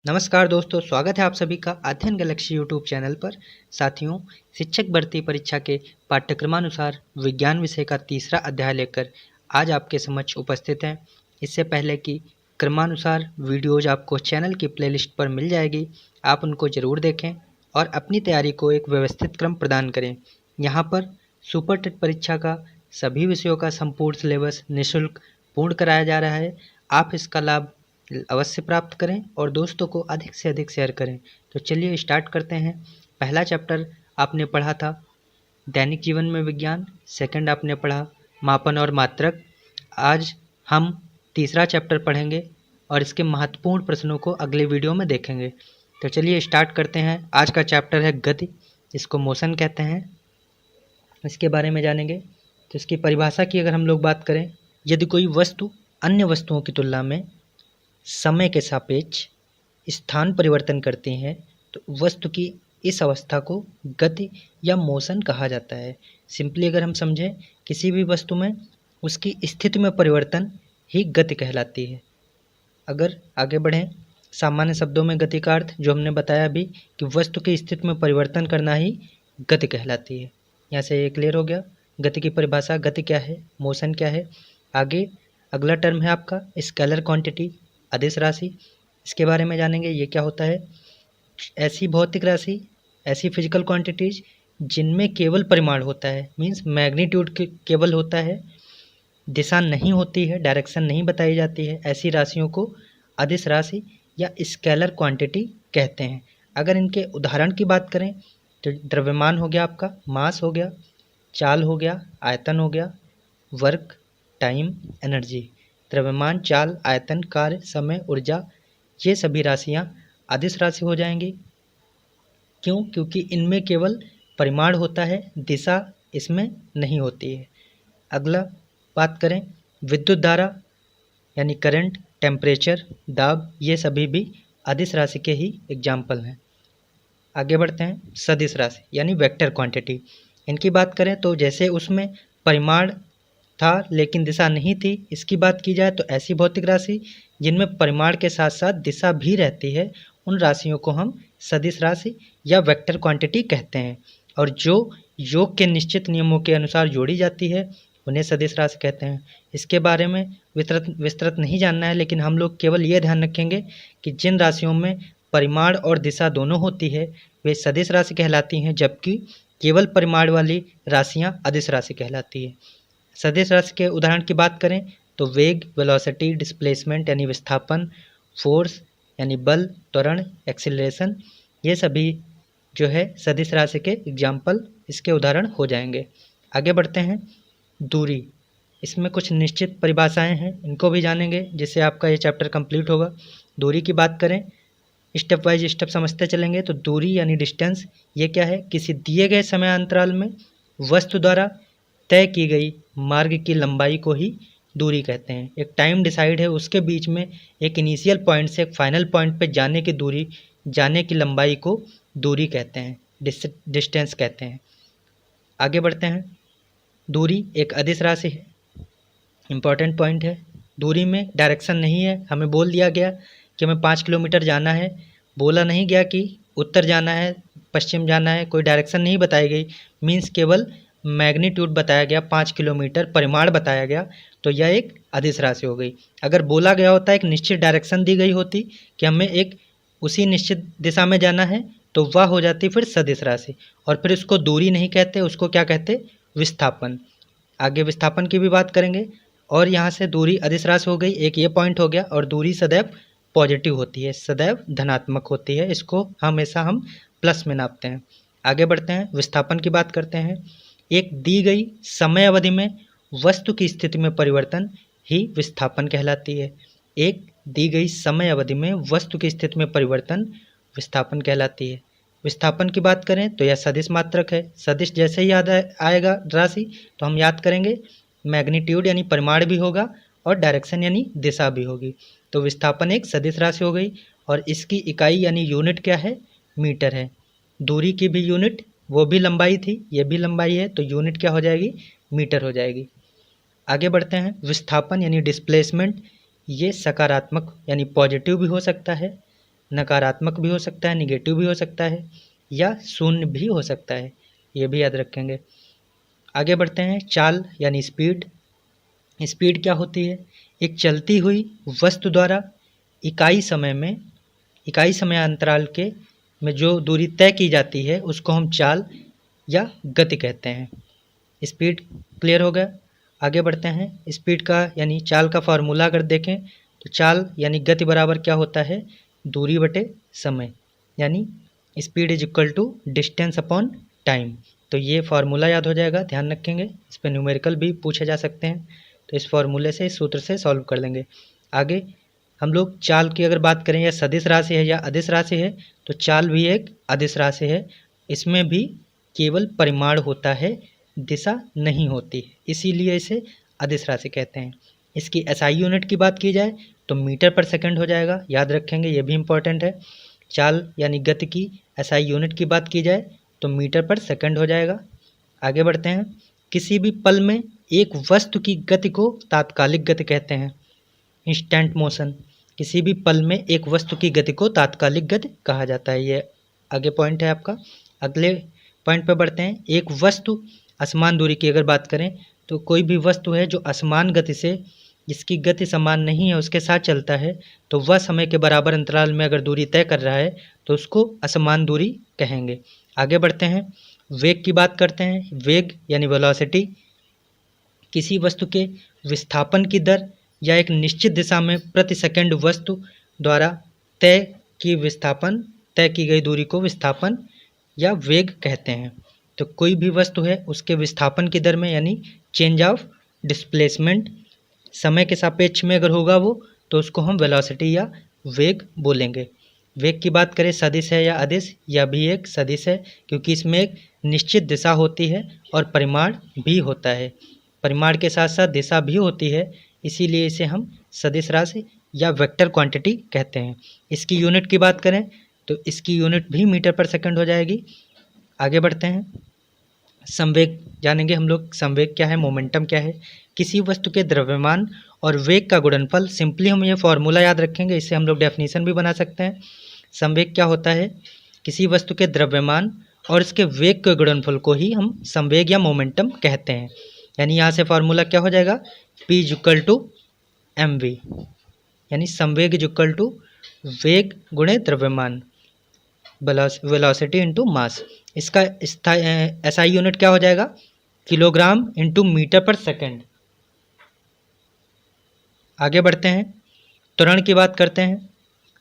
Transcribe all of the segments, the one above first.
नमस्कार दोस्तों, स्वागत है आप सभी का अध्ययन गैलेक्सी यूट्यूब चैनल पर। साथियों, शिक्षक भर्ती परीक्षा के पाठ्यक्रमानुसार विज्ञान विषय का तीसरा अध्याय लेकर आज आपके समक्ष उपस्थित हैं। इससे पहले कि क्रमानुसार वीडियोज आपको चैनल की प्लेलिस्ट पर मिल जाएगी, आप उनको ज़रूर देखें और अपनी तैयारी को एक व्यवस्थित क्रम प्रदान करें। यहाँ पर सुपर टेट परीक्षा का सभी विषयों का संपूर्ण सिलेबस निःशुल्क पूर्ण कराया जा रहा है। आप इसका लाभ अवश्य प्राप्त करें और दोस्तों को अधिक से अधिक शेयर करें। तो चलिए स्टार्ट करते हैं। पहला चैप्टर आपने पढ़ा था दैनिक जीवन में विज्ञान, सेकंड आपने पढ़ा मापन और मात्रक। आज हम तीसरा चैप्टर पढ़ेंगे और इसके महत्वपूर्ण प्रश्नों को अगले वीडियो में देखेंगे। तो चलिए स्टार्ट करते हैं। आज का चैप्टर है गति, इसको मोशन कहते हैं। इसके बारे में जानेंगे। तो इसकी परिभाषा की अगर हम लोग बात करें, यदि कोई वस्तु अन्य वस्तुओं की तुलना में समय के सापेक्ष स्थान परिवर्तन करती हैं तो वस्तु की इस अवस्था को गति या मोशन कहा जाता है। सिंपली अगर हम समझें, किसी भी वस्तु में उसकी स्थिति में परिवर्तन ही गति कहलाती है। अगर आगे बढ़ें, सामान्य शब्दों में गति का अर्थ जो हमने बताया अभी कि वस्तु की स्थिति में परिवर्तन करना ही गति कहलाती है। यहाँ से ये क्लियर हो गया गति की परिभाषा, गति क्या है, मोशन क्या है। आगे अगला टर्म है आपका स्केलर क्वांटिटी, अदिश राशि। इसके बारे में जानेंगे, ये क्या होता है। ऐसी भौतिक राशि, ऐसी फिजिकल क्वांटिटीज जिनमें केवल परिमाण होता है, मीन्स मैग्नीट्यूड केवल होता है, दिशा नहीं होती है, डायरेक्शन नहीं बताई जाती है, ऐसी राशियों को अदिश राशि या स्केलर क्वांटिटी कहते हैं। अगर इनके उदाहरण की बात करें तो द्रव्यमान हो गया आपका, मास हो गया, चाल हो गया, आयतन हो गया, वर्क, टाइम, एनर्जी। द्रव्यमान, चाल, आयतन, कार्य, समय, ऊर्जा, ये सभी राशियाँ अदिश राशि हो जाएंगी। क्यों? क्योंकि इनमें केवल परिमाण होता है, दिशा इसमें नहीं होती है। अगला बात करें विद्युत धारा यानी करंट, टेम्परेचर, दाब, ये सभी भी अदिश राशि के ही एग्जाम्पल हैं। आगे बढ़ते हैं सदिश राशि यानी वेक्टर क्वांटिटी। इनकी बात करें तो जैसे उसमें परिमाण था लेकिन दिशा नहीं थी, इसकी बात की जाए तो ऐसी भौतिक राशि जिनमें परिमाण के साथ साथ दिशा भी रहती है, उन राशियों को हम सदिश राशि या वेक्टर क्वांटिटी कहते हैं। और जो योग के निश्चित नियमों के अनुसार जोड़ी जाती है उन्हें सदिश राशि कहते हैं। इसके बारे में विस्तृत नहीं जानना है, लेकिन हम लोग केवल ये ध्यान रखेंगे कि जिन राशियों में परिमाण और दिशा दोनों होती है वे सदिश राशि कहलाती हैं, जबकि केवल परिमाण वाली राशियाँ अदिश राशि कहलाती है। सदिश राशि के उदाहरण की बात करें तो वेग, वेलोसिटी, डिस्प्लेसमेंट यानी विस्थापन, फोर्स यानी बल, त्वरण, एक्सीलरेशन, ये सभी जो है सदिश राशि के एग्जाम्पल, इसके उदाहरण हो जाएंगे। आगे बढ़ते हैं दूरी। इसमें कुछ निश्चित परिभाषाएं हैं, इनको भी जानेंगे जिससे आपका ये चैप्टर कंप्लीट होगा। दूरी की बात करें, स्टेप वाइज स्टेप समझते चलेंगे। तो दूरी यानी डिस्टेंस, ये क्या है, किसी दिए गए समय अंतराल में वस्तु द्वारा तय की गई मार्ग की लंबाई को ही दूरी कहते हैं। एक टाइम डिसाइड है, उसके बीच में एक इनिशियल पॉइंट से एक फाइनल पॉइंट पे जाने की दूरी, जाने की लंबाई को दूरी कहते हैं, डिस्टेंस कहते हैं। आगे बढ़ते हैं। दूरी एक अदिश राशि है, इम्पॉर्टेंट पॉइंट है। दूरी में डायरेक्शन नहीं है, हमें बोल दिया गया कि हमें 5 किलोमीटर जाना है, बोला नहीं गया कि उत्तर जाना है, पश्चिम जाना है, कोई डायरेक्शन नहीं बताई गई। मीन्स केवल मैग्नीट्यूड बताया गया, 5 किलोमीटर परिमाण बताया गया, तो यह एक अदिश राशि हो गई। अगर बोला गया होता, एक निश्चित डायरेक्शन दी गई होती कि हमें एक उसी निश्चित दिशा में जाना है, तो वह हो जाती फिर सदिश राशि। और फिर उसको दूरी नहीं कहते, उसको क्या कहते, विस्थापन। आगे विस्थापन की भी बात करेंगे। और यहाँ से दूरी अदिश राशि हो गई, एक ये पॉइंट हो गया। और दूरी सदैव पॉजिटिव होती है, सदैव धनात्मक होती है, इसको हमेशा हम प्लस में नापते हैं। आगे बढ़ते हैं, विस्थापन की बात करते हैं। एक दी गई समय अवधि में वस्तु की स्थिति में परिवर्तन ही विस्थापन कहलाती है। एक दी गई समय अवधि में वस्तु की स्थिति में परिवर्तन विस्थापन कहलाती है। विस्थापन की बात करें तो यह सदिश मात्रक है। सदिश जैसे ही याद आएगा राशि तो हम याद करेंगे मैग्नीट्यूड यानी परिमाण भी होगा और डायरेक्शन यानी दिशा भी होगी। तो विस्थापन एक सदिश राशि हो गई और इसकी इकाई यानी यूनिट क्या है, मीटर है। दूरी की भी यूनिट, वो भी लंबाई थी, ये भी लंबाई है, तो यूनिट क्या हो जाएगी, मीटर हो जाएगी। आगे बढ़ते हैं। विस्थापन यानी डिस्प्लेसमेंट, ये सकारात्मक यानी पॉजिटिव भी हो सकता है, नकारात्मक भी हो सकता है, निगेटिव भी हो सकता है, या शून्य भी हो सकता है, ये भी याद रखेंगे। आगे बढ़ते हैं। चाल यानी स्पीड। स्पीड क्या होती है? एक चलती हुई वस्तु द्वारा इकाई समयांतराल के में जो दूरी तय की जाती है उसको हम चाल या गति कहते हैं। स्पीड क्लियर हो गया। आगे बढ़ते हैं। स्पीड का यानी चाल का फार्मूला अगर देखें तो चाल यानी गति बराबर क्या होता है? दूरी बटे समय, यानी speed is equal to distance upon time. तो ये फार्मूला याद हो जाएगा, ध्यान रखेंगे। इस पर न्यूमेरिकल भी पूछे जा सकते हैं, तो इस फार्मूले से, इस सूत्र से सॉल्व कर लेंगे। आगे हम लोग चाल की अगर बात करें, या सदिश राशि है या अदिश राशि है, तो चाल भी एक अदिश राशि है। इसमें भी केवल परिमाण होता है, दिशा नहीं होती, इसीलिए इसे अदिश राशि कहते हैं। इसकी एसआई यूनिट की बात की जाए तो मीटर पर सेकंड हो जाएगा, याद रखेंगे, ये भी इम्पोर्टेंट है। चाल यानी गति की एसआई यूनिट की बात की जाए तो मीटर पर सेकंड हो जाएगा। आगे बढ़ते हैं। किसी भी पल में एक वस्तु की गति को तात्कालिक गति कहते हैं, इंस्टेंट मोशन। किसी भी पल में एक वस्तु की गति को तात्कालिक गति कहा जाता है। ये आगे पॉइंट है आपका। अगले पॉइंट पर बढ़ते हैं। एक वस्तु असमान दूरी की अगर बात करें तो कोई भी वस्तु है जो असमान गति से, जिसकी गति समान नहीं है, उसके साथ चलता है, तो वह समय के बराबर अंतराल में अगर दूरी तय कर रहा है तो उसको असमान दूरी कहेंगे। आगे बढ़ते हैं। वेग की बात करते हैं। वेग यानी वेलोसिटी किसी वस्तु के विस्थापन की दर या एक निश्चित दिशा में प्रति सेकंड वस्तु द्वारा तय की गई दूरी को विस्थापन या वेग कहते हैं। तो कोई भी वस्तु है उसके विस्थापन की दर में, यानी चेंज ऑफ डिस्प्लेसमेंट, समय के सापेक्ष में अगर होगा वो, तो उसको हम वेलोसिटी या वेग बोलेंगे। वेग की बात करें, सदिश है या अदिश, यह भी एक सदिश है, क्योंकि इसमें एक निश्चित दिशा होती है और परिमाण भी होता है। परिमाण के साथ साथ दिशा भी होती है, इसीलिए इसे हम सदिश राशि या वेक्टर क्वांटिटी कहते हैं। इसकी यूनिट की बात करें तो इसकी यूनिट भी मीटर पर सेकंड हो जाएगी। आगे बढ़ते हैं। संवेग जानेंगे हम लोग। संवेग क्या है, मोमेंटम क्या है? किसी वस्तु के द्रव्यमान और वेग का गुणनफल। सिंपली हम ये फॉर्मूला याद रखेंगे, इससे हम लोग डेफिनेशन भी बना सकते हैं। संवेग क्या होता है? किसी वस्तु के द्रव्यमान और इसके वेग के गुणनफल को ही हम संवेग या मोमेंटम कहते हैं। यानी यहाँ से फार्मूला क्या हो जाएगा? P इक्वल टू mv, यानी संवेग इक्वल टू वेग गुणे द्रव्यमान, वेलोसिटी इंटू मास। इसका एसआई यूनिट क्या हो जाएगा? किलोग्राम इंटू मीटर पर सेकंड। आगे बढ़ते हैं। त्वरण की बात करते हैं।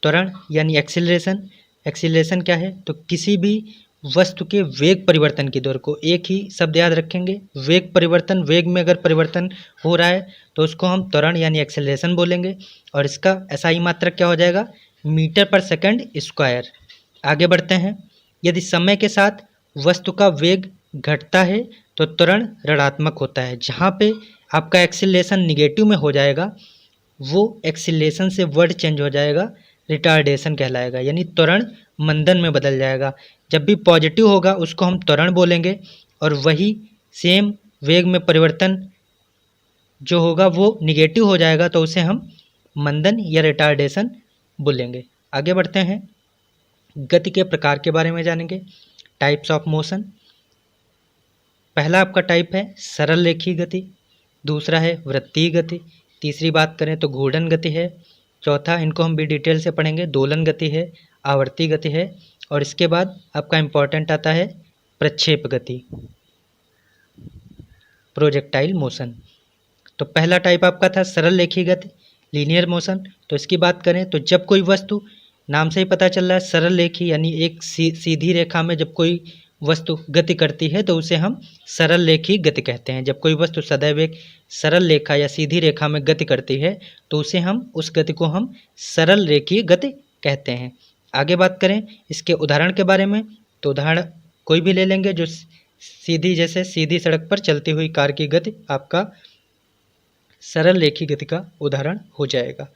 त्वरण यानी एक्सीलरेशन। एक्सीलरेशन क्या है? तो किसी भी वस्तु के वेग परिवर्तन की दर को, एक ही शब्द याद रखेंगे, वेग परिवर्तन, वेग में अगर परिवर्तन हो रहा है तो उसको हम त्वरण यानी एक्सेलरेशन बोलेंगे, और इसका एसआई मात्रक क्या हो जाएगा? मीटर पर सेकंड स्क्वायर। आगे बढ़ते हैं। यदि समय के साथ वस्तु का वेग घटता है तो त्वरण ऋणात्मक होता है। जहाँ पे आपका एक्सेलरेशन निगेटिव में हो जाएगा, वो एक्सेलरेशन से वर्ड चेंज हो जाएगा, रिटार्डेशन कहलाएगा, यानी त्वरण मंदन में बदल जाएगा। जब भी पॉजिटिव होगा उसको हम त्वरण बोलेंगे, और वही सेम वेग में परिवर्तन जो होगा वो निगेटिव हो जाएगा तो उसे हम मंदन या रिटार्डेशन बोलेंगे। आगे बढ़ते हैं। गति के प्रकार के बारे में जानेंगे। Types of motion. पहला आपका टाइप है सरल रेखीय गति, दूसरा है वृत्तीय गति, तीसरी बात करें तो घूर्णन गति है, चौथा, इनको हम भी डिटेल से पढ़ेंगे, दोलन गति है, आवर्ती गति है, और इसके बाद आपका इम्पॉर्टेंट आता है प्रक्षेप गति, प्रोजेक्टाइल मोशन। तो पहला टाइप आपका था सरल रेखीय गति, लीनियर मोशन। तो इसकी बात करें तो जब कोई वस्तु, नाम से ही पता चल रहा है सरल रेखी, यानी एक सीधी रेखा में जब कोई वस्तु गति करती है तो उसे हम सरल रेखीय गति कहते हैं। जब कोई वस्तु सदैव एक सरल रेखा या सीधी रेखा में गति करती है तो उसे हम, उस गति को हम सरल रेखीय गति कहते हैं। आगे बात करें इसके उदाहरण के बारे में, तो उदाहरण कोई भी ले लेंगे जो सीधी, जैसे सीधी सड़क पर चलती हुई कार की गति आपका सरल रेखीय गति का उदाहरण हो जाएगा।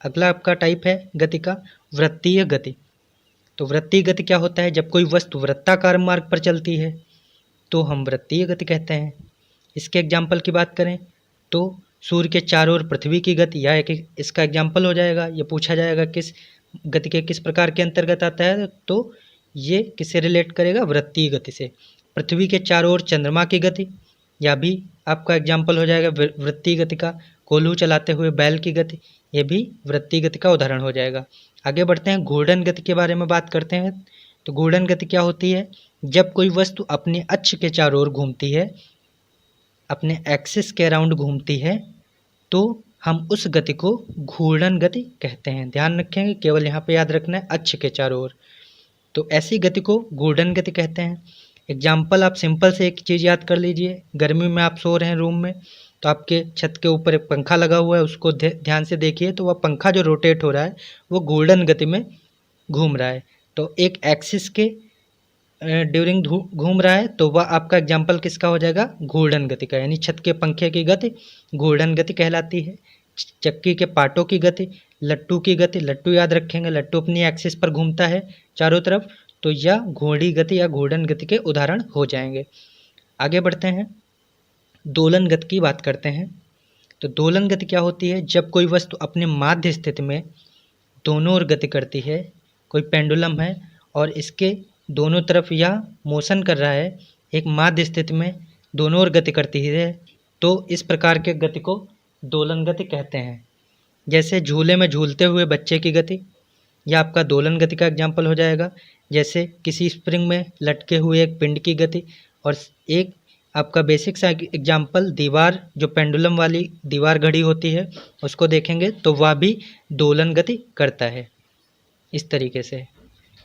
अगला आपका टाइप है गति का वृत्तीय गति। तो वृत्तीय गति क्या होता है? जब कोई वस्तु वृत्ताकार मार्ग पर चलती है तो हम वृत्तीय गति कहते हैं। इसके एग्जाम्पल की बात करें तो सूर्य के चारों ओर पृथ्वी की गति, या एक इसका एग्जाम्पल हो जाएगा। ये पूछा जाएगा किस गति के किस प्रकार के अंतर्गत आता है, तो ये किससे रिलेट करेगा, वृत्तीय गति से। पृथ्वी के चारों ओर चंद्रमा की गति, या भी आपका एग्जाम्पल हो जाएगा वृत्तीय गति का। कोल्हू चलाते हुए बैल की गति, ये भी वृत्तीय गति का उदाहरण हो जाएगा। आगे बढ़ते हैं, घूर्णन गति के बारे में बात करते हैं। तो घूर्णन गति क्या होती है, जब कोई वस्तु अपने अक्ष के चारों ओर घूमती है, अपने एक्सिस के अराउंड घूमती है, तो हम उस गति को घूर्णन गति कहते हैं। ध्यान रखेंगे, केवल यहाँ पे याद रखना है अक्ष के चारों ओर, तो ऐसी गति को घूर्णन गति कहते हैं। एग्जाम्पल आप सिंपल से एक चीज़ याद कर लीजिए। गर्मी में आप सो रहे हैं रूम में, तो आपके छत के ऊपर एक पंखा लगा हुआ है, उसको ध्यान से देखिए, तो वह पंखा जो रोटेट हो रहा है वो घूर्णन गति में घूम रहा है। तो एक एक्सिस के ड्यूरिंग घूम रहा है, तो वह आपका एग्जाम्पल किसका हो जाएगा, घूर्णन गति का। यानी छत के पंखे की गति घूर्णन गति कहलाती है। चक्की के पाटों की गति, लट्टू की गति, लट्टू याद रखेंगे, लट्टू अपनी एक्सिस पर घूमता है चारों तरफ, तो यह घूर्णी गति या घूर्णन गति के उदाहरण हो जाएंगे। आगे बढ़ते हैं, दोलन गति की बात करते हैं। तो दोलन गति क्या होती है, जब कोई वस्तु अपने माध्य स्थिति में दोनों ओर गति करती है। कोई पेंडुलम है और इसके दोनों तरफ यह मोशन कर रहा है, एक माध्य स्थिति में दोनों ओर गति करती है, तो इस प्रकार के गति को दोलन गति कहते हैं। जैसे झूले में झूलते हुए बच्चे की गति, यह आपका दोलन गति का एग्जाम्पल हो जाएगा। जैसे किसी स्प्रिंग में लटके हुए एक पिंड की गति, और एक आपका बेसिक सा एग्जाम्पल दीवार, जो पेंडुलम वाली दीवार घड़ी होती है उसको देखेंगे तो वह भी दोलन गति करता है। इस तरीके से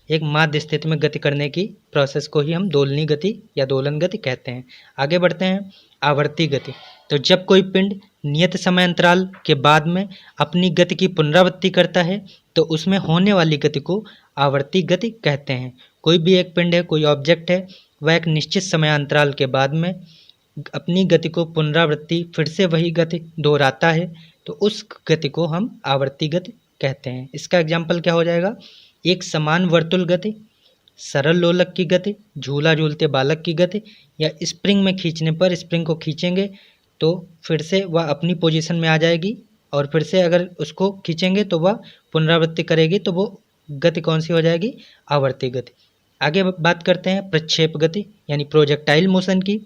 एक माध्य स्थिति में गति करने की प्रोसेस को ही हम दोलनी गति या दोलन गति कहते हैं। आगे बढ़ते हैं, आवर्ती गति। तो जब कोई पिंड नियत समय अंतराल के बाद में अपनी गति की पुनरावृत्ति करता है, तो उसमें होने वाली गति को आवर्ती गति कहते हैं। कोई भी एक पिंड है, कोई ऑब्जेक्ट है, वह एक निश्चित समय अंतराल के बाद में अपनी गति को पुनरावृत्ति फिर से वही गति दोहराता है, तो उस गति को हम आवर्ती गति कहते हैं। इसका एग्जाम्पल क्या हो जाएगा, एक समान वर्तुल गति, सरल लोलक की गति, झूला झूलते बालक की गति, या स्प्रिंग में खींचने पर स्प्रिंग को खींचेंगे तो फिर से वह अपनी पोजीशन में आ जाएगी, और फिर से अगर उसको खींचेंगे तो वह पुनरावृत्ति करेगी, तो वो गति कौन सी हो जाएगी, आवर्ती गति। आगे बात करते हैं प्रक्षेप गति यानी प्रोजेक्टाइल मोशन की।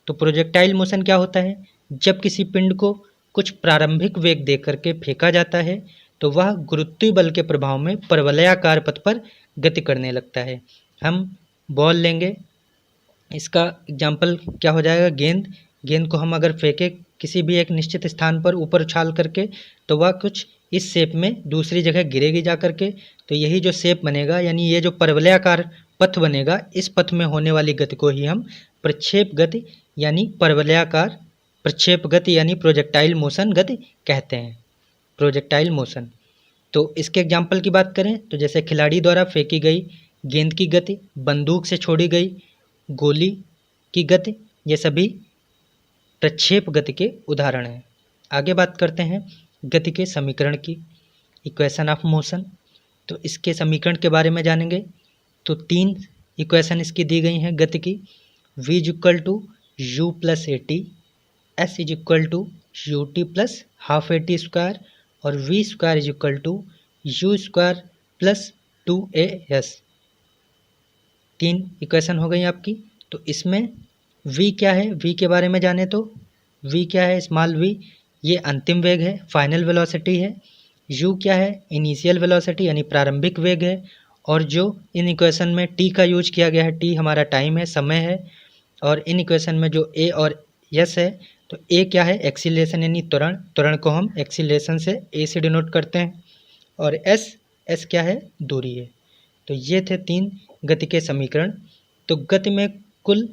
तो प्रोजेक्टाइल मोशन क्या होता है, जब किसी पिंड को कुछ प्रारंभिक वेग दे करके फेंका जाता है, तो वह गुरुत्वीय बल के प्रभाव में परवलयाकार पथ पर गति करने लगता है। हम बॉल लेंगे, इसका एग्जाम्पल क्या हो जाएगा, गेंद को हम अगर फेंके किसी भी एक निश्चित स्थान पर ऊपर उछाल करके, तो वह कुछ इस शेप में दूसरी जगह गिरेगी जा करके, तो यही जो शेप बनेगा, यानी ये जो परवलयाकार पथ बनेगा, इस पथ में होने वाली गति को ही हम प्रक्षेप गति यानी परवलयाकार प्रक्षेप गति यानी प्रोजेक्टाइल मोशन गति कहते हैं। प्रोजेक्टाइल मोशन, तो इसके एग्जाम्पल की बात करें तो जैसे खिलाड़ी द्वारा फेंकी गई गेंद की गति, बंदूक से छोड़ी गई गोली की गति, ये सभी प्रक्षेप गति के उदाहरण हैं। आगे बात करते हैं गति के समीकरण की, इक्वेशन ऑफ मोशन। तो इसके समीकरण के बारे में जानेंगे। तो 3 इक्वेशन इसकी दी गई हैं गति की। v equal to u plus a t, s is equal to u t plus half a t square, और v square is equal to u square plus 2as। 3 equation हो गई आपकी। तो इसमें v क्या है, v के बारे में जाने तो v क्या है, स्मॉल v, ये अंतिम वेग है, फाइनल वेलोसिटी है। u क्या है, इनिशियल वेलोसिटी यानी प्रारंभिक वेग है। और जो इन इक्वेशन में t का यूज किया गया है, t हमारा टाइम है, समय है। और इन इक्वेशन में जो a और s है, तो a क्या है, एक्सीलरेशन यानी त्वरण को हम एक्सीलरेशन से a से डिनोट करते हैं, और s क्या है, दूरी है। तो ये थे 3 गति के समीकरण। तो गति में कुल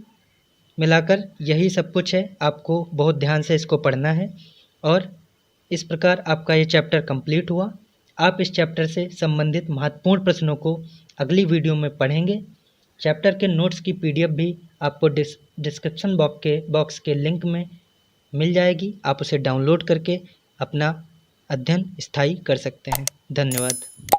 मिलाकर यही सब कुछ है, आपको बहुत ध्यान से इसको पढ़ना है। और इस प्रकार आपका ये चैप्टर कंप्लीट हुआ। आप इस चैप्टर से संबंधित महत्वपूर्ण प्रश्नों को अगली वीडियो में पढ़ेंगे। चैप्टर के नोट्स की PDF भी आपको डिस्क्रिप्शन बॉक्स के लिंक में मिल जाएगी। आप उसे डाउनलोड करके अपना अध्ययन स्थायी कर सकते हैं। धन्यवाद।